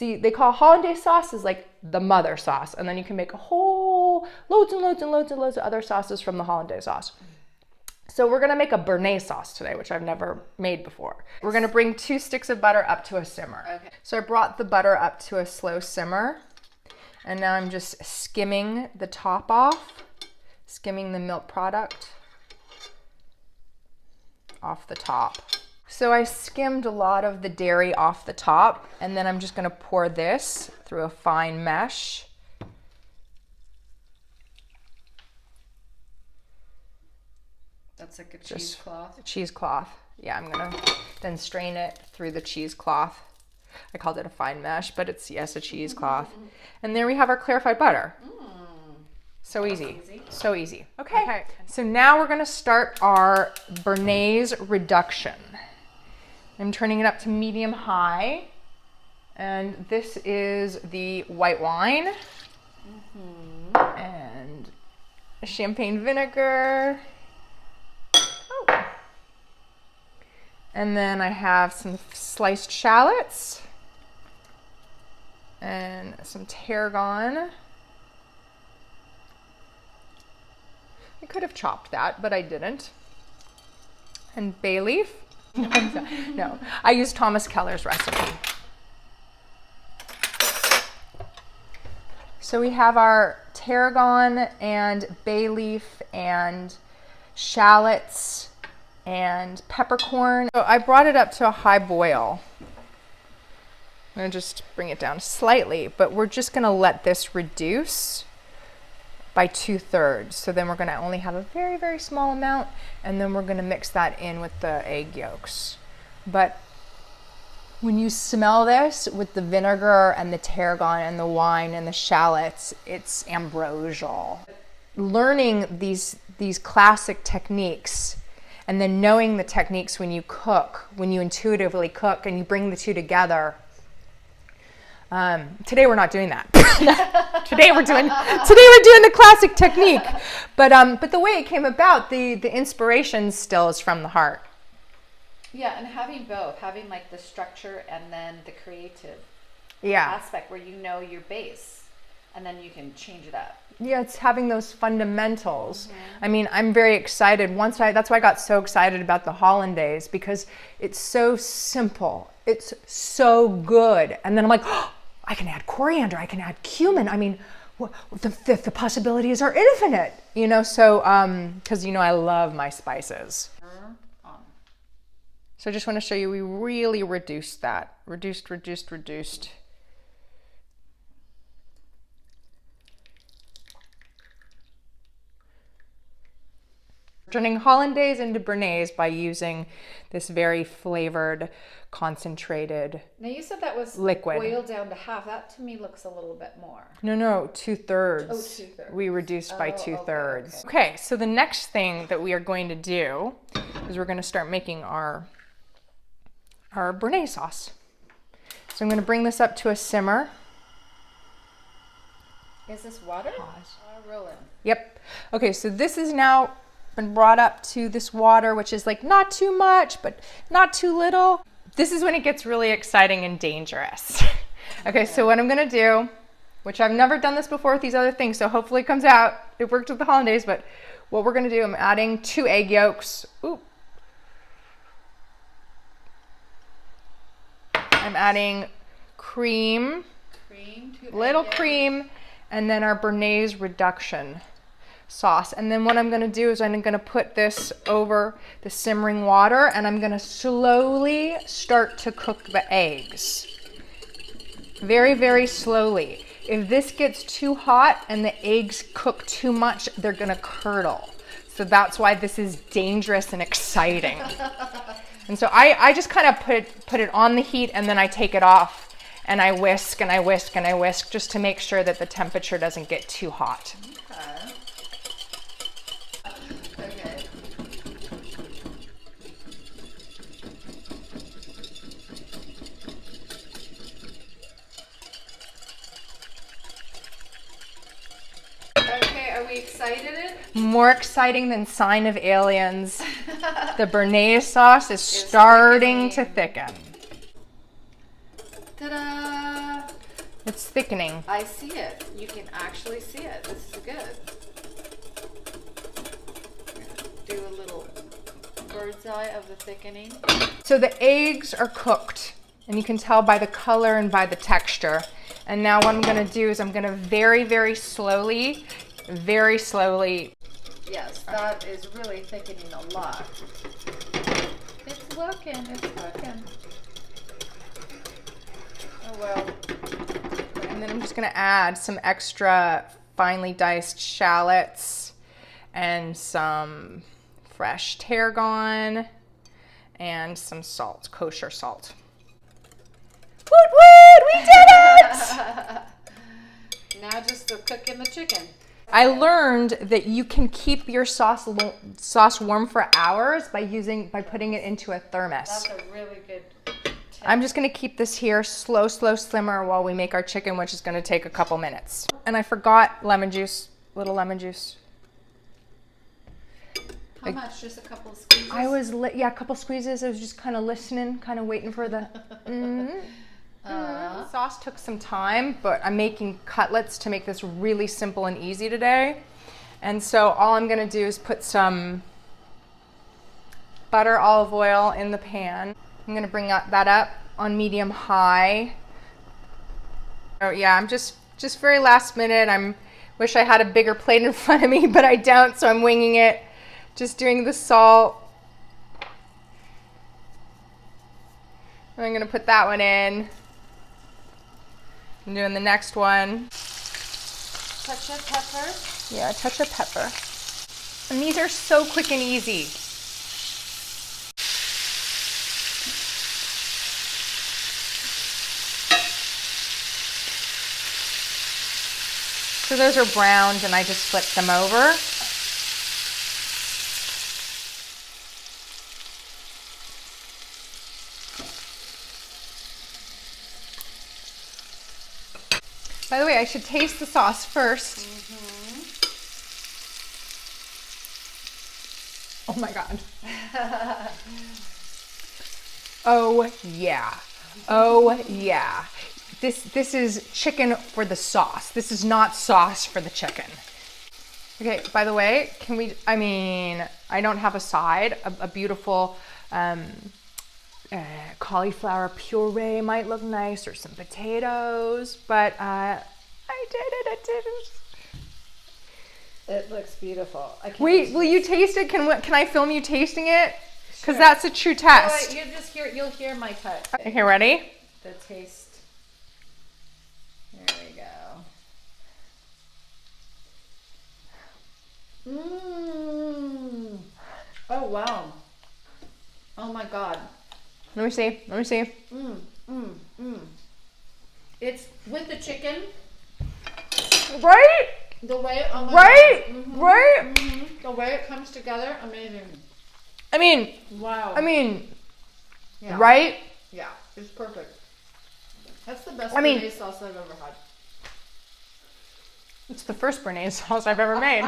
See, they call hollandaise sauce is like the mother sauce, and then you can make a whole loads and loads and loads and loads of other sauces from the hollandaise sauce. So we're gonna make a Bernaise sauce today, which I've never made before. We're gonna bring 2 sticks of butter up to a simmer. Okay. So I brought the butter up to a slow simmer, and now I'm just skimming the top off, skimming the milk product off the top. So I skimmed a lot of the dairy off the top, and then I'm just gonna pour this through a fine mesh. That's like a cheesecloth. Cheesecloth. Yeah, I'm gonna then strain it through the cheesecloth. I called it a fine mesh, but it's, yes, a cheesecloth. And there we have our clarified butter. So easy. So easy. Okay. So now we're gonna start our Bernaise reduction. I'm turning it up to medium high. And this is the white wine. And champagne vinegar. Oh. And then I have some sliced shallots. And some tarragon. I could have chopped that, but I didn't. And bay leaf. No, I used Thomas Keller's recipe. So we have our tarragon and bay leaf and shallots and peppercorn. So I brought it up to a high boil. I'm gonna just bring it down slightly, but we're just gonna let this reduce by 2/3. So then we're gonna only have a very, very small amount, and then we're gonna mix that in with the egg yolks. But when you smell this with the vinegar and the tarragon and the wine and the shallots, it's ambrosial. Learning these classic techniques, and then knowing the techniques when you cook, when you intuitively cook and you bring the two together. Today we're not doing that. Today we're doing the classic technique. But the way it came about, the inspiration still is from the heart. Yeah, and having both, having like the structure and then the creative aspect where you know your base, and then you can change it up. Yeah, it's having those fundamentals. I mean, I'm very excited. That's why I got so excited about the hollandaise, because it's so simple. It's so good. And then I'm like, oh, I can add coriander, I can add cumin. I mean, the possibilities are infinite, you know? So, because, you know, I love my spices. So I just want to show you, we really reduced that. Reduced. Turning hollandaise into Bernaise by using this very flavored, concentrated Now you said that was liquid. Boiled down to half. That to me looks a little bit more. No, 2/3. Oh, 2/3. We reduced by 2/3. Okay. Okay, so the next thing that we are going to do is we're going to start making our Bernaise sauce. So I'm going to bring this up to a simmer. Is this water? Rolling. Yep. Okay, so this is now been brought up to this water, which is like not too much, but not too little. This is when it gets really exciting and dangerous. Okay, so what I'm gonna do, which I've never done this before with these other things, so hopefully it comes out. It worked with the hollandaise, but what we're gonna do, I'm adding 2 egg yolks. Ooh. I'm adding cream, little cream, and then our Bernaise reduction sauce. And then what I'm gonna do is I'm gonna put this over the simmering water, and I'm gonna slowly start to cook the eggs. Very, very slowly. If this gets too hot and the eggs cook too much, they're gonna curdle. So that's why this is dangerous and exciting. And so I just kind of put it on the heat, and then I take it off, and I whisk and I whisk and I whisk just to make sure that the temperature doesn't get too hot. Okay, are we excited? More exciting than Sign of Aliens. The Bernaise sauce is starting to thicken. Ta-da! It's thickening. I see it. You can actually see it. This is good. Do a little bird's eye of the thickening. So the eggs are cooked, and you can tell by the color and by the texture. And now what I'm gonna do is I'm gonna very, very slowly. Yes, that is really thickening a lot. It's working, it's working. Oh well. And then I'm just gonna add some extra finely diced shallots and some fresh tarragon and some salt, kosher salt. Woot woot, we did it! Now just to cook in the chicken. I learned that you can keep your sauce warm for hours by putting it into a thermos. That's a really good tip. I'm just gonna keep this here, slow simmer while we make our chicken, which is gonna take a couple minutes. And I forgot lemon juice, little lemon juice. How much? Just a couple of squeezes? A couple squeezes. I was just kind of listening, kind of waiting for the. Sauce took some time, but I'm making cutlets to make this really simple and easy today. And so all I'm gonna do is put some butter, olive oil in the pan. I'm gonna bring that up on medium high. Oh yeah, I'm just very last minute. Wish I had a bigger plate in front of me, but I don't, so I'm winging it. Just doing the salt. I'm gonna put that one in. I'm doing the next one. Touch of pepper. Yeah, a touch of pepper. And these are so quick and easy. So those are browned and I just flipped them over. By the way, I should taste the sauce first. Oh my God. Oh yeah. Oh yeah. This is chicken for the sauce. This is not sauce for the chicken. Okay, by the way, I don't have a side. A beautiful cauliflower puree might look nice, or some potatoes, but I didn't. It looks beautiful. Wait, will you taste it? Can I film you tasting it? Because Sure. That's a true test. Oh, wait, you'll hear my touch. Okay, ready? The taste. There we go. Mmm. Oh wow. Oh my God. Let me see. It's with the chicken. Right? The way, oh my Right? God. Right? The way it comes together, amazing. Wow. Yeah. Right? Yeah, it's perfect. That's the best Bernaise sauce I've ever had. It's the first Bernaise sauce I've ever made.